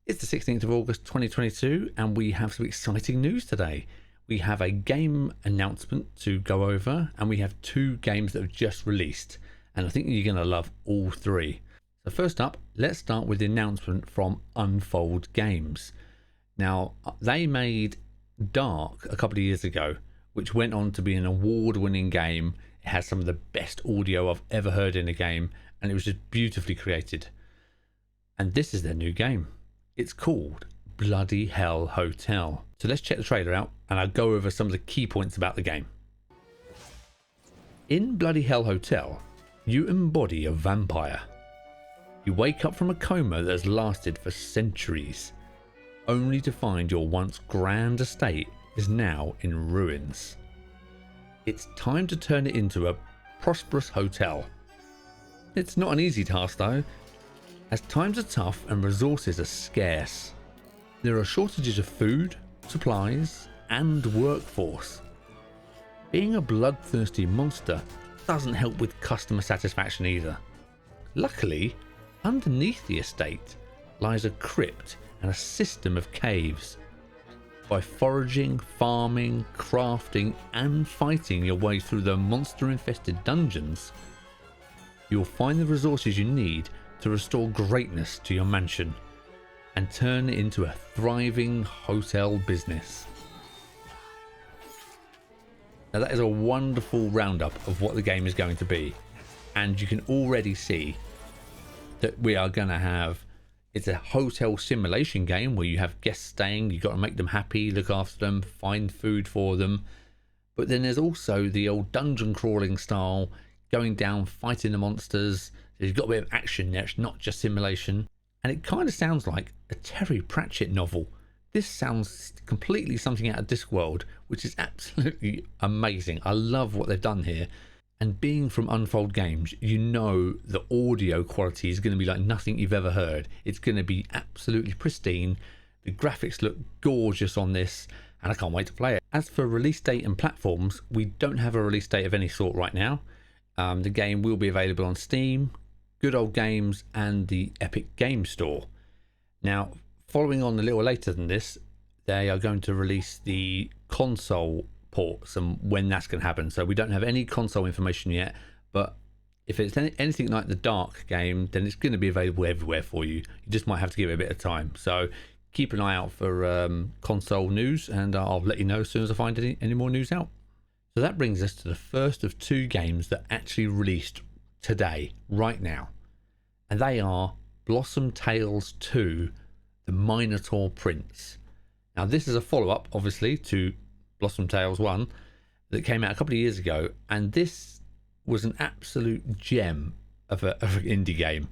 It's the 16th of August 2022 and we have some exciting news today. We have a game announcement to go over and we have two games that have just released, and I think you're going to love all three. So first up, let's start with the announcement from Unfold Games. Now, they made Dark a couple of years ago, which went on to be an award-winning game. It has some of the best audio I've ever heard in a game, and it was just beautifully created. And this is their new game. It's called Bloody Hell Hotel. So let's check the trailer out and I'll go over some of the key points about the game. In Bloody Hell Hotel, you embody a vampire. You wake up from a coma that has lasted for centuries, only to find your once grand estate is now in ruins. It's time to turn it into a prosperous hotel. It's not an easy task though, as times are tough and resources are scarce. There are shortages of food, supplies, and workforce. Being a bloodthirsty monster doesn't help with customer satisfaction either. Luckily, underneath the estate lies a crypt and a system of caves. By foraging, farming, crafting, and fighting your way through the monster-infested dungeons, you'll find the resources you need to restore greatness to your mansion and turn it into a thriving hotel business. Now that is a wonderful roundup of what the game is going to be, and you can already see that we are going to have, it's a hotel simulation game where you have guests staying, you've got to make them happy, look after them, find food for them, but then there's also the old dungeon crawling style, going down, fighting the monsters. There's got a bit of action there, it's not just simulation. And it kind of sounds like a Terry Pratchett novel. This sounds completely something out of Discworld, which is absolutely amazing. I love what they've done here. And being from Unfold Games, you know the audio quality is going to be like nothing you've ever heard. It's going to be absolutely pristine. The graphics look gorgeous on this, and I can't wait to play it. As for release date and platforms, we don't have a release date of any sort right now. The game will be available on Steam, Good Old Games, and the Epic Game Store. Now, following on a little later than this, they are going to release the console ports and when that's going to happen. So we don't have any console information yet, but if it's anything like the Dark game, then it's going to be available everywhere for you. You just might have to give it a bit of time. So keep an eye out for console news, and I'll let you know as soon as I find any more news out. So that brings us to the first of two games that actually released today, right now, and they are Blossom Tales 2, The Minotaur Prince. Now this is a follow-up obviously to Blossom Tales 1 that came out a couple of years ago, and this was an absolute gem of an indie game.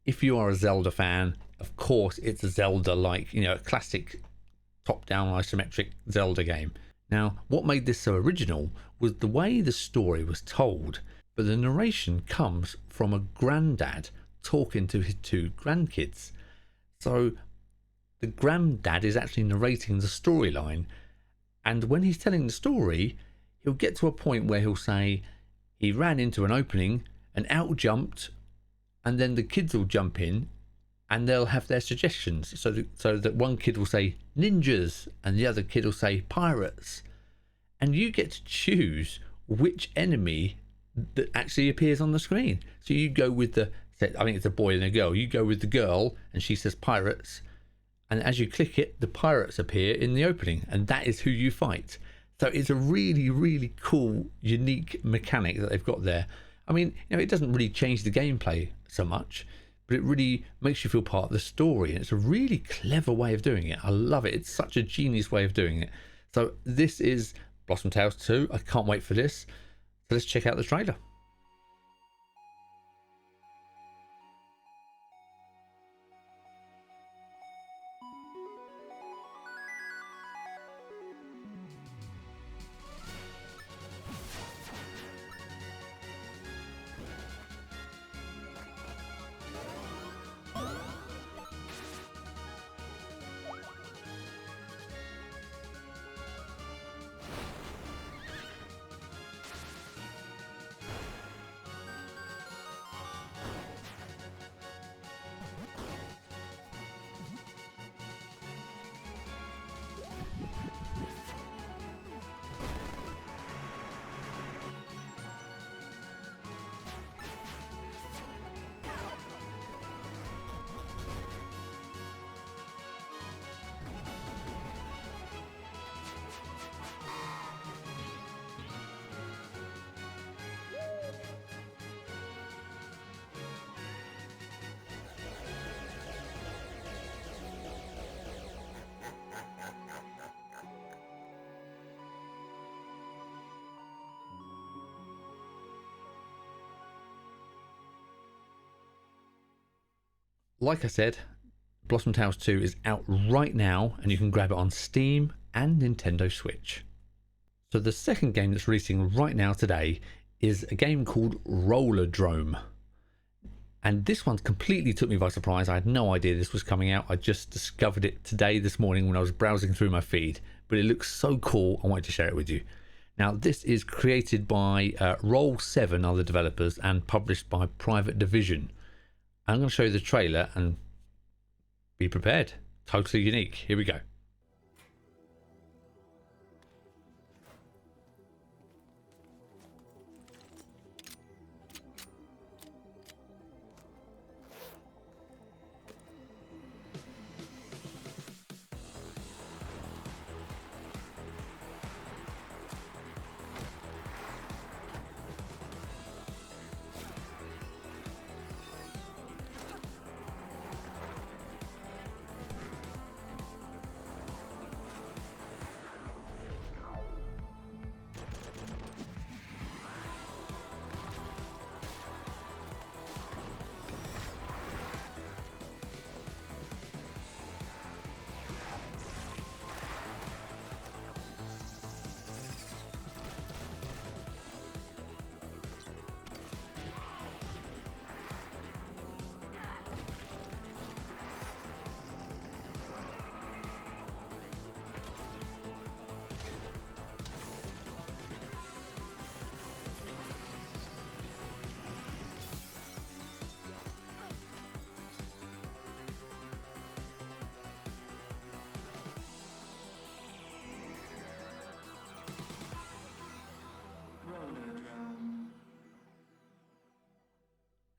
If you are a Zelda fan, of course it's a Zelda, like, you know, a classic top-down isometric Zelda game. Now, what made this so original was the way the story was told, but the narration comes from a granddad talking to his two grandkids. So the granddad is actually narrating the storyline, and when he's telling the story, he'll get to a point where he'll say he ran into an opening and out jumped, and then the kids will jump in and they'll have their suggestions. So that one kid will say ninjas and the other kid will say pirates. And you get to choose which enemy that actually appears on the screen. So you go with I think it's a boy and a girl. You go with the girl and she says pirates. And as you click it, the pirates appear in the opening. And that is who you fight. So it's a really, really cool, unique mechanic that they've got there. I mean, you know, it doesn't really change the gameplay so much, but it really makes you feel part of the story, and it's a really clever way of doing it. I love it. It's such a genius way of doing it. So this is Blossom Tales 2. I can't wait for this. So let's check out the trailer. Like I said, Blossom Tales 2 is out right now, and you can grab it on Steam and Nintendo Switch. So the second game that's releasing right now today is a game called Rollerdrome. And this one completely took me by surprise. I had no idea this was coming out. I just discovered it today, this morning, when I was browsing through my feed. But it looks so cool, I wanted to share it with you. Now, this is created by Roll7, are the developers, and published by Private Division. I'm going to show you the trailer and be prepared. Totally unique. Here we go.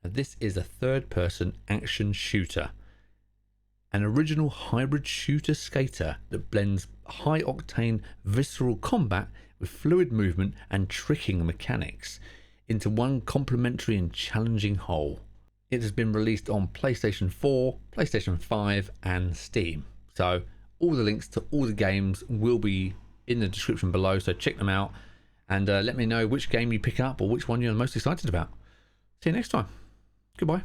This is a third-person action shooter, an original hybrid shooter skater that blends high-octane visceral combat with fluid movement and tricking mechanics into one complementary and challenging whole. It has been released on PlayStation 4, PlayStation 5 and Steam. So all the links to all the games will be in the description below, so check them out and let me know which game you pick up or which one you're most excited about. See you next time. Goodbye.